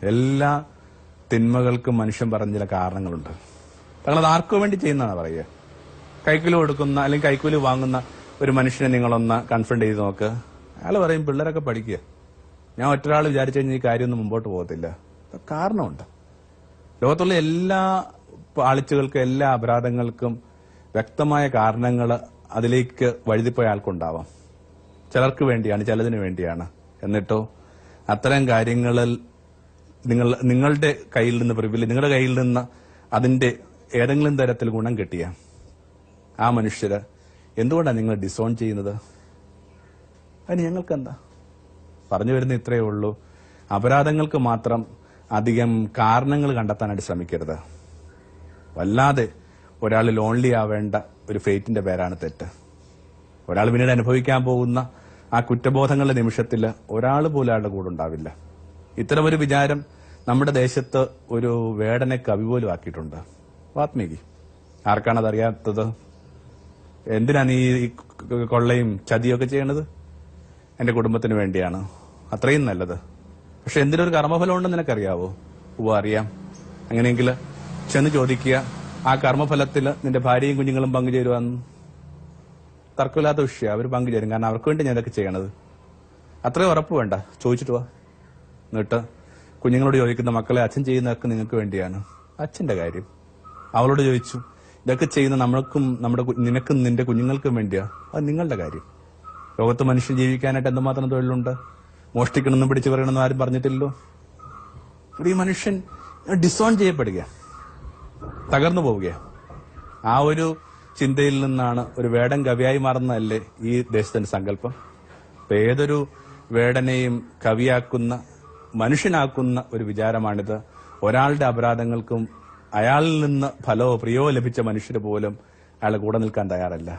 എല്ലാ തിന്മകൾക്കും മനുഷ്യൻ പറഞ്ഞ ചില കാരണങ്ങളുണ്ട്. തങ്ങളത് ആർക്കു വേണ്ടി ചെയ്യുന്നതാണ് പറയുക. കൈക്കൂലി കൊടുക്കുന്ന അല്ലെങ്കിൽ കൈക്കൂലി വാങ്ങുന്ന ഒരു മനുഷ്യനെ നിങ്ങളൊന്ന് കൺഫ്രണ്ട് ചെയ്ത് നോക്ക്. അയാൾ പറയും പിള്ളേരൊക്കെ പഠിക്കുക, ഞാൻ ഒറ്റൊരാൾ വിചാരിച്ചു കഴിഞ്ഞാൽ ഈ കാര്യമൊന്നും മുമ്പോട്ട് പോകത്തില്ല. കാരണമുണ്ട്. ലോകത്തുള്ള എല്ലാ പാളിച്ചകൾക്കും എല്ലാ അപരാധങ്ങൾക്കും വ്യക്തമായ കാരണങ്ങൾ അതിലേക്ക് വഴുതിപ്പോയ ആൾക്കുണ്ടാവാം. ചിലർക്ക് വേണ്ടിയാണ്, ചിലതിന് വേണ്ടിയാണ്. എന്നിട്ടോ അത്തരം കാര്യങ്ങളിൽ നിങ്ങളുടെ കയ്യിൽ നിന്ന് നിങ്ങളുടെ കയ്യിൽ നിന്ന് അതിന്റെ ഏതെങ്കിലും തരത്തിൽ ഗുണം കിട്ടിയ ആ മനുഷ്യര് എന്തുകൊണ്ടാണ് നിങ്ങൾ ഡിസോൺ ചെയ്യുന്നത്? അതിന് ഞങ്ങൾക്ക് എന്താ? പറഞ്ഞു വരുന്ന ഇത്രയേ ഉള്ളൂ. അപരാധങ്ങൾക്ക് മാത്രം അധികം കാരണങ്ങൾ കണ്ടെത്താനായിട്ട് ശ്രമിക്കരുത്. വല്ലാതെ ഒരാൾ ലോൺലി ആവേണ്ട ഒരു ഫേറ്റിന്റെ പേരാണ് തെറ്റ്. ഒരാൾ പിന്നീട് അനുഭവിക്കാൻ പോകുന്ന ആ കുറ്റബോധങ്ങളുടെ നിമിഷത്തിൽ ഒരാൾ പോലും അയാളുടെ കൂടെ ഉണ്ടാവില്ല. ഇത്തരമൊരു വിചാരം നമ്മുടെ ദേശത്ത് ഒരു വേടനെ കവി പോലും ആക്കിയിട്ടുണ്ട്. വാത്മീകി. ആർക്കാണത് അറിയാത്തത്? എന്തിനാണ് ഈ കൊള്ളയും ചതിയൊക്കെ ചെയ്യണത്? എന്റെ കുടുംബത്തിന് വേണ്ടിയാണ്, അത്രയും നല്ലത്. പക്ഷെ എന്തിനൊരു കർമ്മഫലം ഉണ്ടെന്ന് നിനക്കറിയാവോ? അറിയാം. അങ്ങനെയെങ്കിൽ ചെന്ന് ചോദിക്കുക, ആ കർമ്മഫലത്തിൽ നിന്റെ ഭാര്യയും കുഞ്ഞുങ്ങളും പങ്കുചേരുവാന്ന്. തർക്കമില്ലാത്ത വിഷയം, അവർ പങ്കുചേരും. കാരണം അവർക്ക് വേണ്ടി ഞാൻ ഇതൊക്കെ ചെയ്യണത്. അത്രയും ഉറപ്പ് വേണ്ട, ചോദിച്ചിട്ട് വാ. എന്നിട്ട് കുഞ്ഞുങ്ങളോട് ചോദിക്കുന്ന, മക്കളെ അച്ഛൻ ചെയ്യുന്നതൊക്കെ നിങ്ങൾക്ക് വേണ്ടിയാണ്. അച്ഛന്റെ കാര്യം. അവളോട് ചോദിച്ചു, ഇതൊക്കെ ചെയ്യുന്ന നിനക്കും നിന്റെ കുഞ്ഞുങ്ങൾക്കും വേണ്ടിയാ. അത് നിങ്ങളുടെ കാര്യം. ലോകത്ത് മനുഷ്യൻ ജീവിക്കാനായിട്ട് എന്തുമാത്രം തൊഴിലുണ്ട്. മോഷ്ടിക്കണമെന്നും പിടിച്ചു പറയണമെന്നും ആരും പറഞ്ഞിട്ടില്ലല്ലോ. ഈ മനുഷ്യൻ ഡിസോൺ ചെയ്യപ്പെടുക, തകർന്നു പോവുക. ആ ഒരു ചിന്തയിൽ നിന്നാണ് ഒരു വേടൻ കവിയായി മാറുന്നതല്ലേ ഈ ദേശത്തിന്റെ സങ്കല്പം. ഏതൊരു വേടനെയും കവിയാക്കുന്ന, മനുഷ്യനാക്കുന്ന ഒരു വിചാരമാണിത്. ഒരാളുടെ അപരാധങ്ങൾക്കും അയാളിൽ നിന്ന് ഫലമോ പ്രിയമോ ലഭിച്ച മനുഷ്യർ പോലും അയാളെ കൂടെ നിൽക്കാൻ തയ്യാറല്ല.